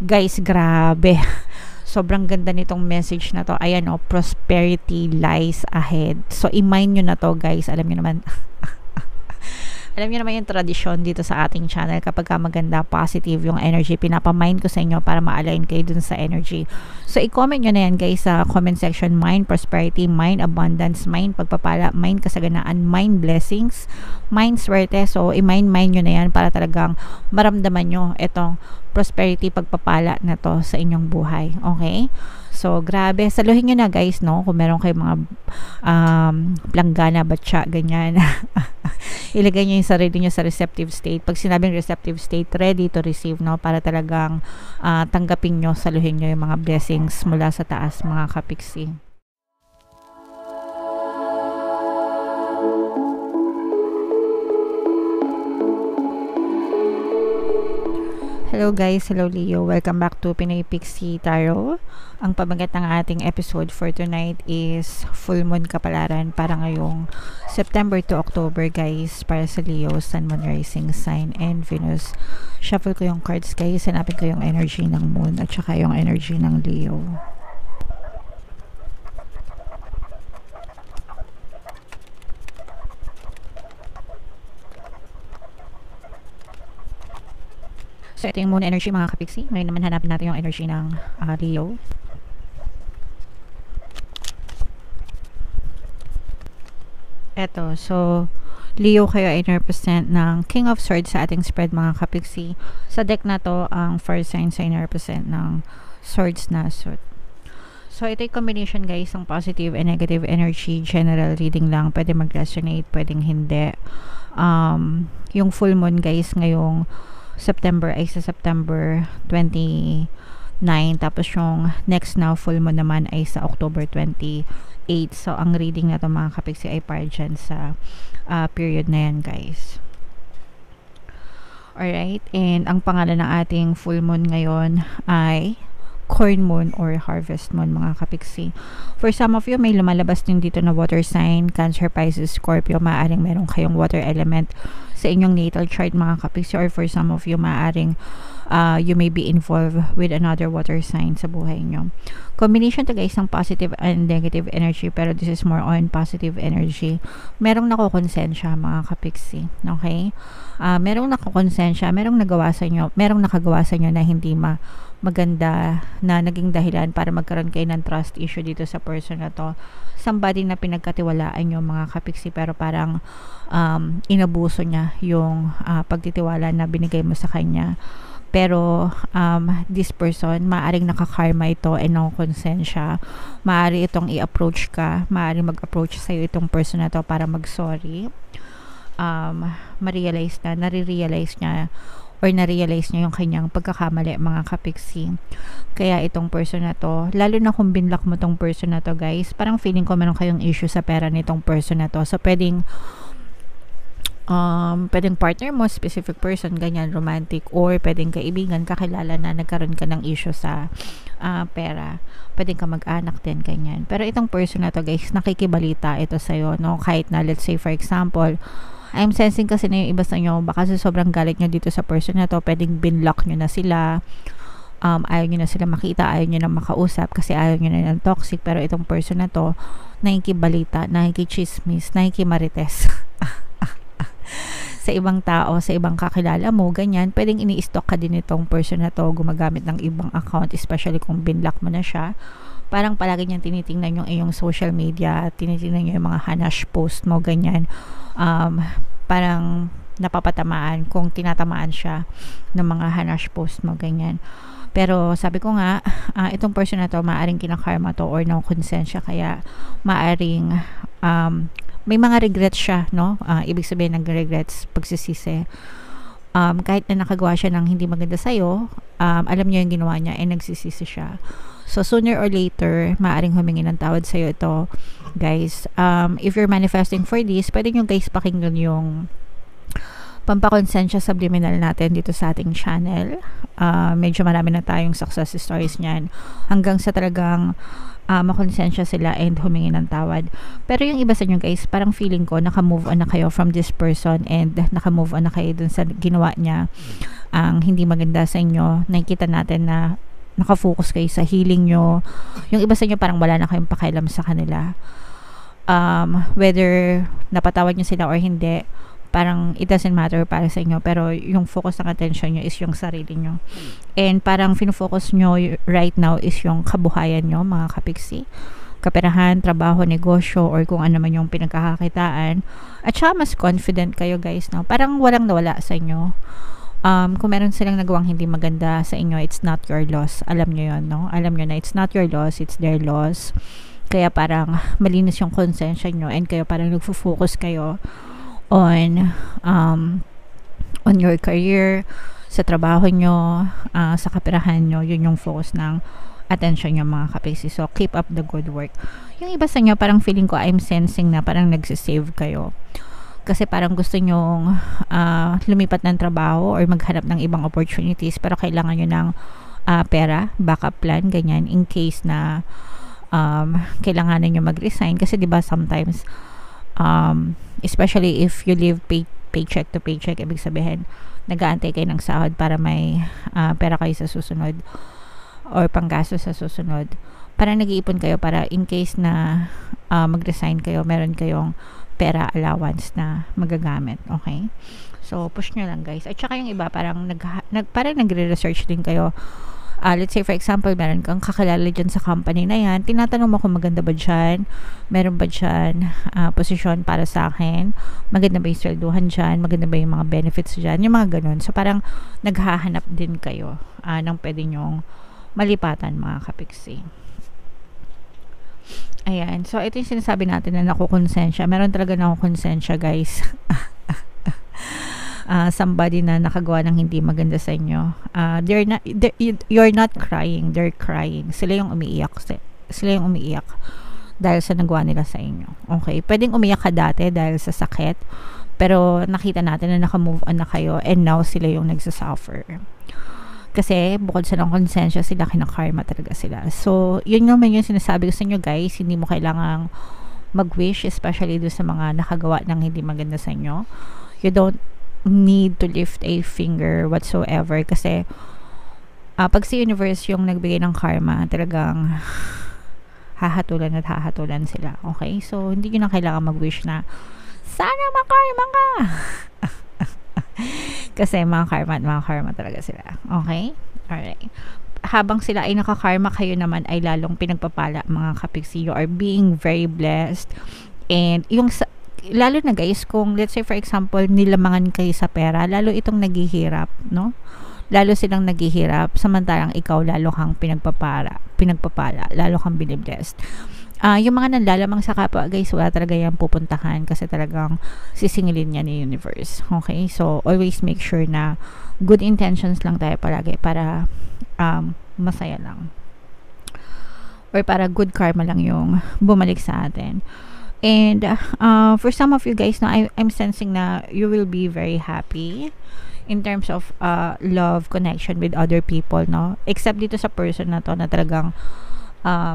Guys, grabe. Sobrang ganda nitong message na to. Ayan o, prosperity lies ahead. So, i-mind nyo na to, guys. Alam nyo naman, alam niyo naman yung tradisyon dito sa ating channel, kapag ka maganda, positive yung energy, pinapamind ko sa inyo para ma-align kayo dun sa energy. So, i-comment nyo na yan, guys, sa comment section. Mind prosperity, mind abundance, mind pagpapala, mind kasaganaan, mind blessings, mind swerte. So, i-mind nyo na yan para talagang maramdaman nyo itong prosperity, pagpapala na to sa inyong buhay. Okay? So, grabe. Saluhin nyo na, guys, no? Kung meron kayong mga planggana, batya, ganyan. Ilagay nyo yung sarili nyo sa receptive state. Pag sinabing receptive state, ready to receive, no? Para talagang tanggapin nyo, saluhin nyo yung mga blessings mula sa taas, mga kapiksi. Hello guys, hello Leo. Welcome back to Pinoy Pixie Tarot. Ang pamagat ng ating episode for tonight is Full Moon Kapalaran para ngayong September to October, guys, para sa Leo, Sun, Moon, Rising Sign, and Venus. Shuffle ko yung cards, guys. Hanapin ko yung energy ng Moon at saka yung energy ng Leo. So, ito yung Moon energy, mga kapiksi. Ngayon naman hanapin natin yung energy ng Leo. Eto, so, Leo kayo ay represent ng King of Swords sa ating spread, mga kapiksi. Sa deck na to, ang fire signs ay represent ng Swords na suit. So, ito yung combination, guys, ng positive and negative energy. General reading lang. Pwede mag-resonate, pwedeng hindi. Yung full moon, guys, ngayong September ay sa September 29, tapos yung next now full moon naman ay sa October 28. So, ang reading na to, mga kapiksi, ay para dyan sa period na yan, guys. Alright, and ang pangalan ng ating full moon ngayon ay Corn Moon or Harvest Moon, mga kapiksi. For some of you, may lumalabas din dito na water sign, Cancer, Pisces, Scorpio. Maaring meron kayong water element sa inyong natal chart, mga kapiksi, or for some of you, maaring you may be involved with another water sign sa buhay nyo. Combination to, guys, ng positive and negative energy, pero this is more on positive energy. Merong nakukonsensya, mga kapiksi. Okay? Merong nakukonsensya, merong nakagawa sa inyo na hindi maganda, na naging dahilan para magkaroon kayo ng trust issue dito sa person na to. Somebody na pinagkatiwalaan nyo, mga kapiksi, pero parang inabuso niya yung pagtitiwala na binigay mo sa kanya. Pero this person, maaring nakakarma ito and nakukonsensya. Maari itong i-approach ka, maari mag-approach sa'yo itong person na to para mag-sorry. Nare-realize niya or na-realize niya yung kanyang pagkakamali, mga kapiksi. Kaya itong person na to, lalo na kung binlock mo tong person na to, guys, parang feeling ko meron kayong issue sa pera nitong person na to. So, pwedeng partner mo, specific person, ganyan, romantic, or pwedeng kaibigan, kakilala na nagkaroon ka ng issue sa pera. Pwedeng ka mag-anak din, ganyan. Pero itong person na to, guys, nakikibalita ito sa'yo, no? Kahit na, let's say, for example, I'm sensing kasi na yung iba sa inyo, baka sa sobrang galit nyo dito sa person na to, pwedeng binlock nyo na sila, ayaw nyo na sila makita, ayaw nyo na makausap, kasi ayaw nyo na ng toxic. Pero itong person na to, nakikibalita, nakikichismis, nakikimarites sa ibang tao, sa ibang kakilala mo, ganyan. Pwedeng ini-stalk ka din itong person na to, gumagamit ng ibang account, especially kung binlock mo na siya. Parang palagi niyang tinitingnan yung iyong social media, tinitingnan niyo yung mga hanash post mo, ganyan. Parang napapatamaan kung tinatamaan siya ng mga hanash post mo, ganyan. Pero sabi ko nga, itong person na to, maaring kinakarma to or nakonsensya, kaya maaring may mga regrets siya, no? Ibig sabihin ng regrets, pagsisisi. Kahit na nakagawa siya ng hindi maganda sa'yo, alam niyo yung ginawa niya, nagsisisi siya. So, sooner or later, maaring humingi ng tawad sa'yo ito, guys. If you're manifesting for this, pwede nyo, guys, pakinggan yung pampakonsensya subliminal natin dito sa ating channel. Medyo marami na tayong success stories niyan. Hanggang sa talagang makonsensya sila and humingi ng tawad. Pero yung iba sa inyo guys, parang feeling ko naka-move on na kayo from this person and naka-move on na kayo dun sa ginawa niya ang hindi maganda sa inyo. Nakikita natin na nakafocus kayo sa healing nyo. Yung iba sa inyo parang wala na kayong pakialam sa kanila. Whether napatawad nyo sila or hindi, parang it doesn't matter para sa inyo, pero yung focus ng attention nyo is yung sarili nyo. And parang fino-focus nyo right now is yung kabuhayan nyo, mga kapiksi. Kaperahan, trabaho, negosyo, or kung ano man yung pinagkakakitaan. At saka mas confident kayo guys, no? Parang walang nawala sa inyo. Kung meron silang nagawang hindi maganda sa inyo, it's not your loss. Alam nyo yun, no? Alam nyo na it's not your loss, it's their loss. Kaya parang malinis yung konsensya nyo and kayo parang nagfo-focus kayo on your career, sa trabaho nyo, sa kaperahan nyo. Yun yung focus ng attention nyo, mga kapisi. So, keep up the good work. Yung iba sa inyo, parang feeling ko, I'm sensing na parang nagsisave kayo. Kasi parang gusto nyong lumipat ng trabaho or maghanap ng ibang opportunities, pero kailangan nyo ng pera, backup plan, ganyan, in case na kailangan nyo mag-resign. Kasi diba sometimes especially if you live paycheck to paycheck, ibig sabihin nag-aantay kayo ng sahod para may pera kayo sa susunod or panggasto sa susunod. Parang nag-iipon kayo para in case na mag-resign kayo, meron kayong pera allowance na magagamit. Okay? So, push nyo lang guys. At saka yung iba, parang nagre-research din kayo. Let's say for example, meron kang kakilala dyan sa company na yan, tinatanong mo kung maganda ba dyan, meron ba dyan posisyon para sa akin, maganda ba yung swelduhan dyan, maganda ba yung mga benefits dyan, yung mga ganun. So parang naghahanap din kayo ng pwede nyong malipatan, mga kapiksi. Ayan, so ito yung sinasabi natin na nakukonsensya. Meron talaga nakukonsensya guys. Somebody na nakagawa ng hindi maganda sa inyo. You're not crying, they're crying. Sila yung umiiyak. Sila yung umiiyak dahil sa nagawa nila sa inyo. Okay, pwedeng umiyak ka dati dahil sa sakit, pero nakita natin na naka-move on na kayo and now sila yung nagsasuffer. Kasi bukod sa ng konsensya, sila kinakarma talaga sila. So, yun naman yung sinasabi ko sa inyo guys, hindi mo kailangang mag-wish, especially doon sa mga nakagawa ng hindi maganda sa inyo. You don't need to lift a finger whatsoever kasi pag si universe yung nagbigay ng karma, talagang hahatulan at hahatulan sila. Okay? So, hindi nyo na kailangan mag-wish na sana makarma ka! Kasi mga karma talaga sila. Okay? Alright. Habang sila ay nakakarma, kayo naman ay lalong pinagpapala, mga kapiksi. You are being very blessed. And yung lalo na guys, kung let's say for example, nilamangan kayo sa pera, lalo itong naghihirap, no? Lalo silang naghihirap, samantalang ikaw lalo kang pinagpapala, lalo kang biniblessed. Yung mga nanlalamang sa kapwa guys, wala talaga yan pupuntahan kasi talagang sisingilin niya ni universe. Okay? So, always make sure na good intentions lang tayo palagi para masaya lang. Or para good karma lang yung bumalik sa atin. And for some of you guys, no, I'm sensing na you will be very happy in terms of love, connection with other people, no? Except dito sa person na to na talagang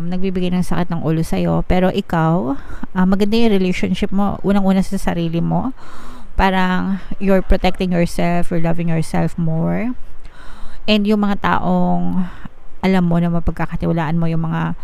nagbibigay ng sakit ng ulo sa'yo. Pero ikaw, maganda yung relationship mo. Unang-una sa sarili mo. Parang you're protecting yourself, you're loving yourself more. And yung mga taong alam mo na mapagkakatiwalaan mo, yung mga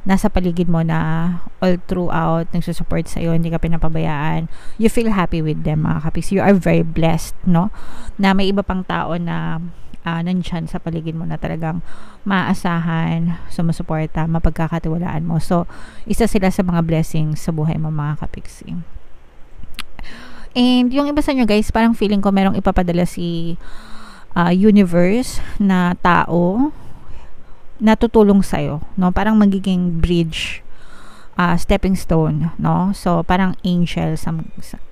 nasa paligid mo na all throughout nagsusupport sa'yo, hindi ka pinapabayaan, you feel happy with them, mga kapis. You are very blessed, no? Na may iba pang tao na nandyan sa paligid mo na talagang maaasahan, sumusuporta, mapagkakatiwalaan mo. So, isa sila sa mga blessings sa buhay mo, mga kapiksi. And yung iba sa inyo guys, parang feeling ko merong ipapadala si universe na tao na tutulong sa'yo, no? Parang magiging bridge, stepping stone, no? So, parang angel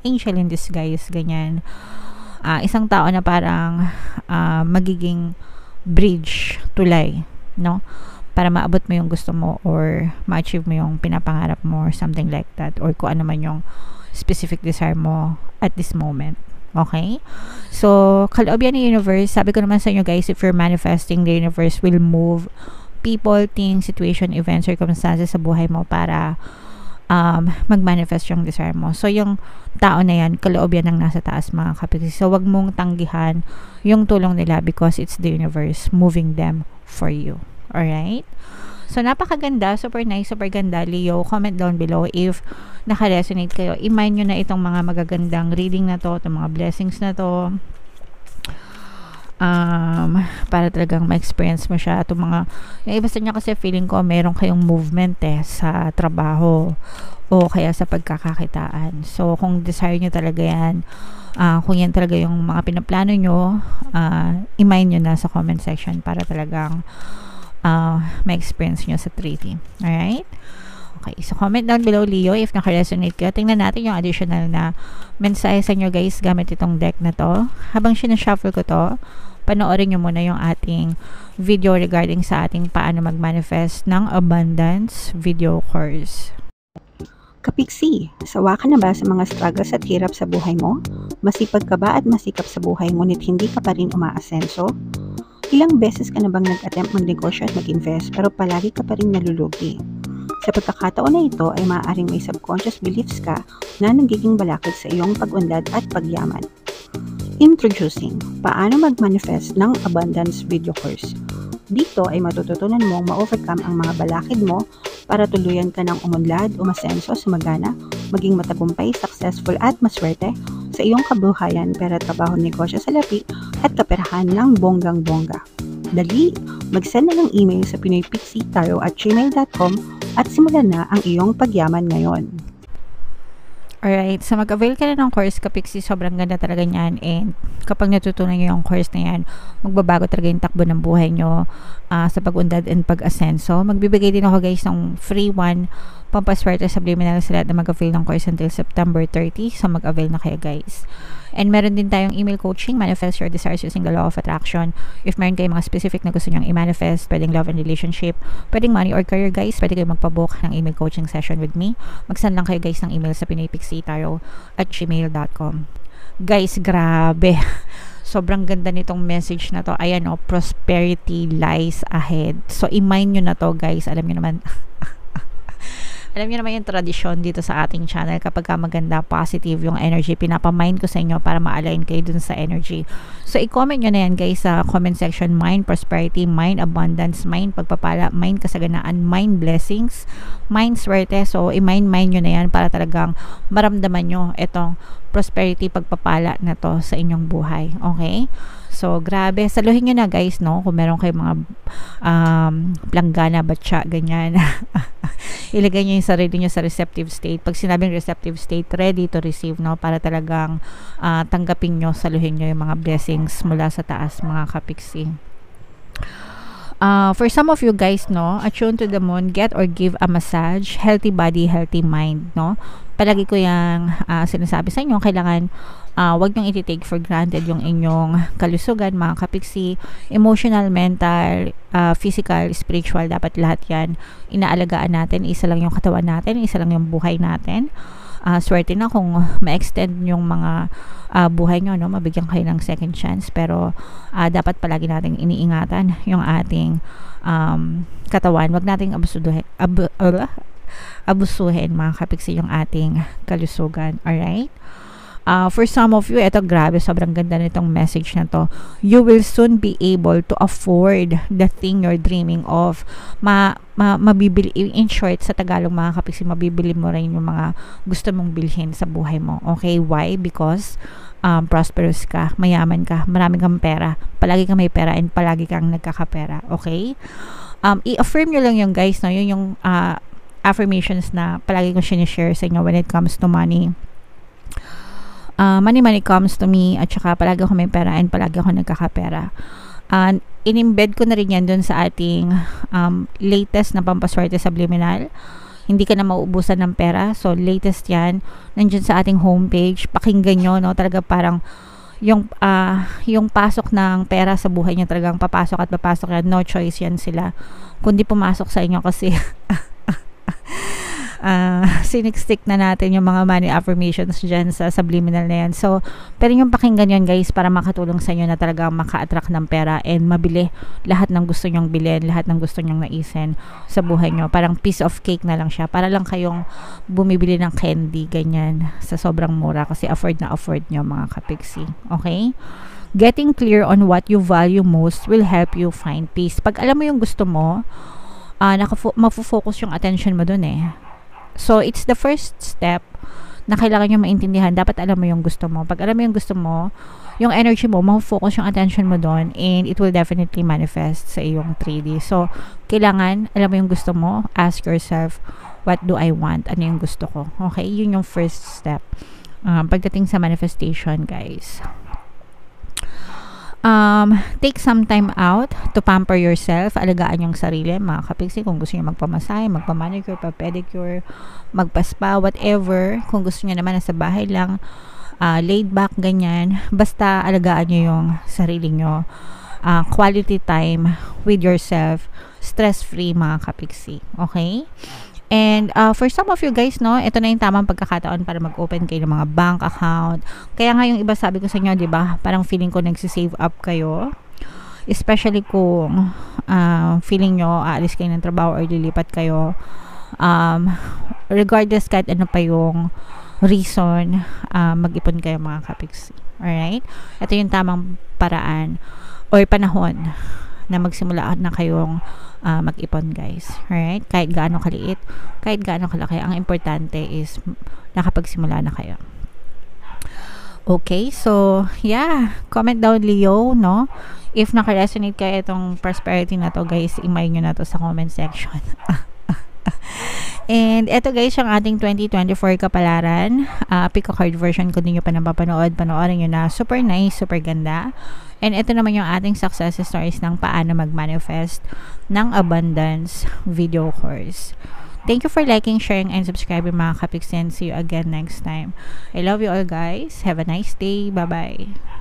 in disguise, ganyan. Isang tao na parang magiging bridge, tulay, no? Para maabot mo yung gusto mo or ma-achieve mo yung pinapangarap mo or something like that, or kung ano man yung specific desire mo at this moment. Okay? So, kaloob yan ng universe. Sabi ko naman sa inyo guys, if you're manifesting, the universe will move people, things, situation, events, circumstances sa buhay mo para mag-manifest yung desire mo. So, yung tao na yan, kaloob yan ng nasa taas, mga kapiksi. So, wag mong tanggihan yung tulong nila because it's the universe moving them for you. Alright? So, napakaganda, super nice, super ganda. Leo, comment down below if naka-resonate kayo. I-mind nyo na itong mga magagandang reading na to, itong mga blessings na to. Para talagang ma-experience mo siya. Itong mga, yung iba sa niya kasi feeling ko meron kayong movement sa trabaho o kaya sa pagkakakitaan. So, kung desire nyo talaga yan, kung yan talaga yung mga pinaplano nyo, i-mind nyo na sa comment section para talagang ma-experience nyo sa treaty. Alright? Okay, so comment down below, Leo, if naka-resonate kayo. Tingnan natin yung additional na mensahe sa inyo, guys, gamit itong deck na to. Habang sinashuffle ko to, panoorin nyo muna yung ating video regarding sa ating paano mag-manifest ng abundance video course. Kapiksi, sawa ka na ba sa mga struggles at hirap sa buhay mo? Masipag ka ba at masikap sa buhay ngunit hindi ka pa rin umaasenso? Ilang beses ka na bang nag-attempt magnegosyo at mag-invest pero palagi ka pa rin nalulugi? Sa pagkakataon na ito ay maaaring may subconscious beliefs ka na nagiging balakid sa iyong pag-unlad at pagyaman. Introducing, paano mag-manifest ng abundance video course. Dito ay matututunan mong ma-overcome ang mga balakid mo para tuluyan ka ng umunlad, umasenso, sumagana, maging matagumpay, successful at maswerte sa iyong kabuhayan, pera, trabaho, negosyo, salapi at kaperahan ng bonggang-bongga. Dali, mag-send na ng email sa pinoypixietarot@gmail.com at simulan na ang iyong pagyaman ngayon. Alright, so mag-avail ka na ng course, Kapiksi. Sobrang ganda talaga niyan. And kapag natutunan nyo yung course na yan, magbabago talaga yung takbo ng buhay nyo sa pag-undad and pag-asenso. Magbibigay din ako, guys, ng free one pampaswerte subliminal sa lahat na mag-avail ng course until September 30. So mag-avail na kayo, guys. And meron din tayong email coaching, manifest your desires using the law of attraction. If meron kayong mga specific na gusto nyong i-manifest, pwedeng love and relationship, pwedeng money or career, guys, pwede kayong magpabook ng email coaching session with me. Mag-send lang kayo, guys, ng email sa pinoypixietarot@gmail.com. Guys, grabe. Sobrang ganda nitong message na to. Ayan, prosperity lies ahead. So, i-mind nyo na to, guys. Alam nyo naman, alam niyo naman yung tradisyon dito sa ating channel, kapag ka maganda, positive yung energy, pinapamind ko sa inyo para ma-align kayo dun sa energy. So, i-comment nyo na yan, guys, sa comment section. Mind prosperity, mind abundance, mind pagpapala, mind kasaganaan, mind blessings, mind swerte. So, i-mind nyo na yan para talagang maramdaman nyo itong prosperity, pagpapala na to sa inyong buhay. Okay? So, grabe. Saluhin nyo na, guys, no? Kung meron kayong mga planggana, batya, ganyan. Ilagay nyo yung sarili nyo sa receptive state. Pag sinabing receptive state, ready to receive, no? Para talagang tanggapin nyo, saluhin nyo yung mga blessings mula sa taas, mga kapiksi. For some of you guys, no, attune to the moon, get or give a massage, healthy body, healthy mind, no? Palagi ko yung sinasabi sa inyo, kailangan wag niyong iti-take for granted yung inyong kalusugan, mga kapiksi, emotional, mental, physical, spiritual, dapat lahat yan inaalagaan natin. Isa lang yung katawan natin, isa lang yung buhay natin. Swerte na kung ma-extend yung mga buhay nyo, no? Mabigyan kayo ng second chance, pero dapat palagi nating iniingatan yung ating katawan. Wag nating abusuhin, mga kapiksi, yung ating kalusugan. Alright? For some of you, eto, grabe, sobrang ganda nitong message na to. You will soon be able to afford the thing you're dreaming of. Mabibili, in short, sa Tagalog, mga kapiksi, mabibili mo rin yung mga gusto mong bilhin sa buhay mo. Okay? Why? Because prosperous ka, mayaman ka, marami kang pera, palagi kang may pera, and palagi kang nagkakapera. Okay? I-affirm nyo lang yung, guys, no? Yun yung affirmations na palagi kong sinishare sa inyo when it comes to money. Money comes to me, at saka palagi ako may pera and palagi ako nagkakapera. In-embed ko na rin yan dun sa ating latest na pampaswerte subliminal. Hindi ka na mauubusan ng pera. So, latest yan. Nandyan sa ating homepage. Pakinggan nyo, no? Talaga parang yung pasok ng pera sa buhay nyo, talagang papasok at papasok yan. No choice yan sila kundi pumasok sa inyo kasi Sinikstik na natin yung mga money affirmations dyan sa subliminal na yan. So, pero yung pakinggan yun guys para makatulong sa inyo na talaga maka-attract ng pera and mabili lahat ng gusto nyong bilhin, lahat ng gusto nyong naisin sa buhay nyo. Parang piece of cake na lang siya. Para lang kayong bumibili ng candy, ganyan, sa sobrang mura kasi afford na afford nyo mga kapiksi. Okay? Getting clear on what you value most will help you find peace. Pag alam mo yung gusto mo, mafo-focus yung attention mo dun eh. So, it's the first step na kailangan nyo maintindihan. Dapat alam mo yung gusto mo. Pag alam mo yung gusto mo, yung energy mo, mafo-focus yung attention mo dun and it will definitely manifest sa iyong 3D. So, kailangan, alam mo yung gusto mo, ask yourself, what do I want? Ano yung gusto ko? Okay? Yun yung first step. Pagdating sa manifestation, guys. Take some time out to pamper yourself. Alagaan yung sarili, mga kapiksi. Kung gusto niyo magpamasahe, magpamanicure, pedicure, magpaspa, whatever. Kung gusto niyo naman nasa bahay lang, laid back, ganyan. Basta alagaan niyo yung sarili niyo. Quality time with yourself. Stress-free, mga kapiksi. Okay? And for some of you guys, no, ito na yung tamang pagkakataon para mag-open kayo ng mga bank account. Kaya nga yung iba sabi ko sa inyo, di ba, parang feeling ko nagsisave up kayo. Especially kung feeling nyo aalis kayo ng trabaho or lilipat kayo. Regardless kahit ano pa yung reason, mag-ipon kayo mga kapiksi. Alright? Ito yung tamang paraan or panahon na magsimula na kayong mag-ipon guys. Alright? Kahit gaano kaliit, kahit gaano kalaki, ang importante is nakapagsimula na kayo. Okay, so yeah, comment down Leo, no? If naka-resonate kayo itong prosperity na to guys, i-mail nyo na to sa comment section. And eto guys, yung ating 2024 kapalaran, pick a card version kung di nyo pa napapanood, panoorin nyo na. Super nice, super ganda. And ito naman yung ating success stories ng paano mag-manifest ng abundance video course. Thank you for liking, sharing, and subscribing mga kapiksi, and see you again next time. I love you all guys. Have a nice day. Bye-bye.